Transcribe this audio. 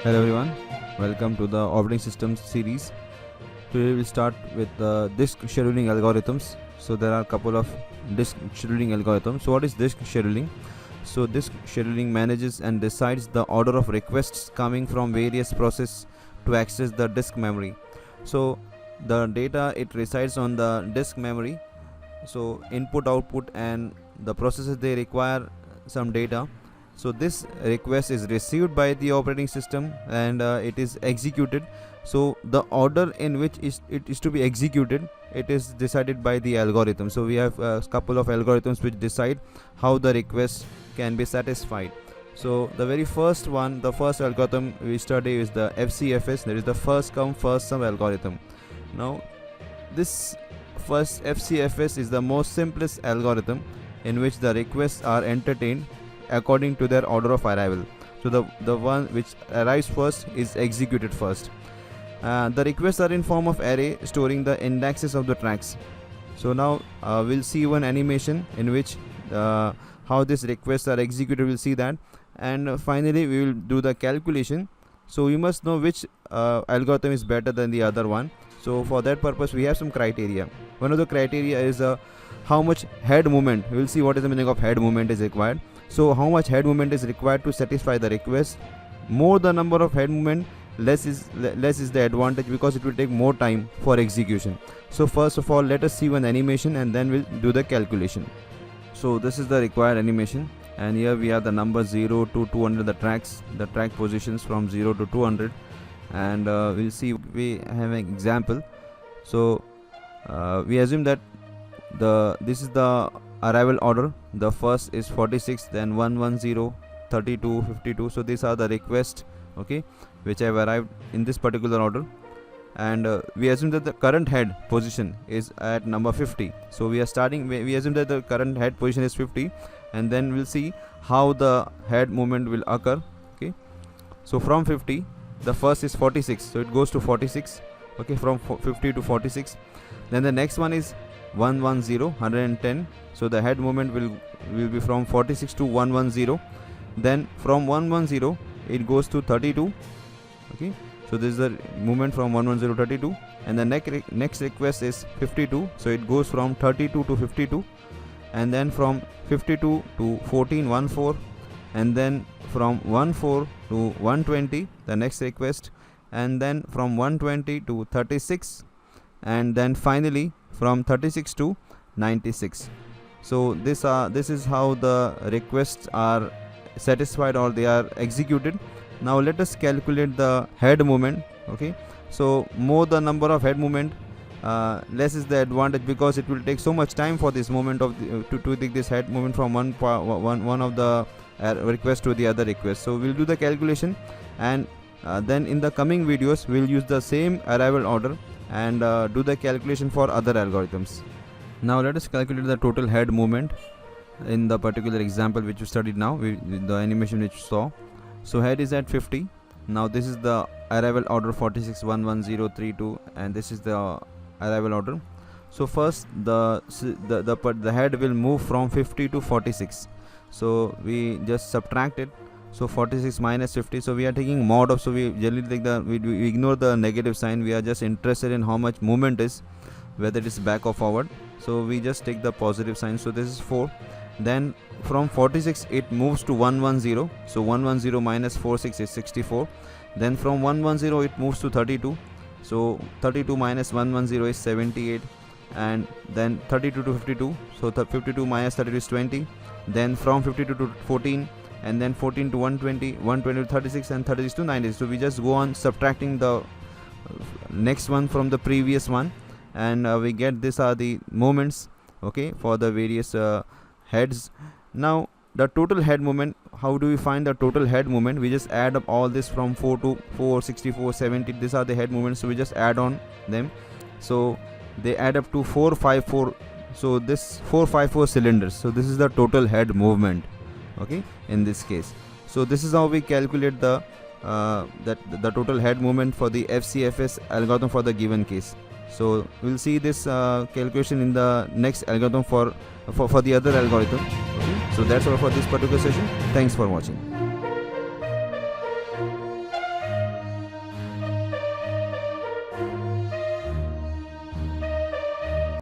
Hello everyone, welcome to the operating systems series. Today we'll start with disk scheduling algorithms. So there are a couple of disk scheduling algorithms. So what is disk scheduling? So disk scheduling manages and decides the order of requests coming from various processes to access the disk memory. So the data, it resides on the disk memory. So input, output, and the processes, they require some data. So this request is received by the operating system and it is executed. So the order in which it is to be executed, it is decided by the algorithm. So we have a couple of algorithms which decide how the request can be satisfied. So the very first one, the first algorithm we study is the FCFS. That is the first come first serve algorithm. Now this first FCFS is the most simplest algorithm in which the requests are entertained according to their order of arrival. So the one which arrives first is executed first. The requests are in form of array storing the indexes of the tracks. So now we'll see one animation in which how these requests are executed. We'll see that, and finally we will do the calculation. So we must know which algorithm is better than the other one. So for that purpose we have some criteria. One of the criteria is how much head movement. We will see what is the meaning of head movement is required. So how much head movement is required to satisfy the request. More the number of head movement, less is the advantage, because it will take more time for execution. So first of all, let us see one animation and then we'll do the calculation. So this is the required animation, and here we have the number 0 to 200, the track positions from 0 to 200, and we'll see. We have an example. So we assume that this is the arrival order. The first is 46, then 110, 32, 52. So these are the requests, okay, which have arrived in this particular order. And we assume that the current head position is at number 50. So we assume that the current head position is 50, and then we'll see how the head movement will occur. Okay, so from 50, the first is 46, so it goes to 46. Okay, from 50 to 46. Then the next one is 110. So the head movement will be from 46 to 110. Then from 110 it goes to 32. Okay, so this is the movement from 110 to 32. And the next request is 52. So it goes from 32 to 52. And then from 52 to 14, and then from 14 to 120, the next request, and then from 120 to 36, and then finally from 36 to 96. So this is how the requests are satisfied or they are executed. Now let us calculate the head movement. Okay, so more the number of head movement, less is the advantage, because it will take so much time for this movement of to take this head movement from one of the request to the other request. So we'll do the calculation, and then in the coming videos we'll use the same arrival order and do the calculation for other algorithms. Now let us calculate the total head movement in the particular example which we studied now, the animation which you saw. So head is at 50. Now this is the arrival order 46, 110, 32, and this is the arrival order. So first the head will move from 50 to 46. So we just subtract it. So 46 minus 50. So we are taking mod of. So we generally take we ignore the negative sign. We are just interested in how much movement is, whether it is back or forward. So we just take the positive sign. So this is 4. Then from 46 it moves to 110. So 110 minus 46 is 64. Then from 110 it moves to 32. So 32 minus 110 is 78. And then 32 to 52. So 52 minus 32 is 20. Then from 52 to 14. And then 14 to 120, 120 to 36, and 36 to 90. So we just go on subtracting the next one from the previous one, and we get these are the moments, okay, for the various heads. Now the total head movement, how do we find the total head movement? We just add up all this from 4 to 4, 64, 70. These are the head movements, so we just add on them. So they add up to 454. So this 454 cylinders. So this is the total head movement, okay, in this case. So this is how we calculate the total head movement for the FCFS algorithm for the given case. So we'll see this calculation in the next algorithm for the other algorithm. Okay? So that's all for this particular session. Thanks for watching.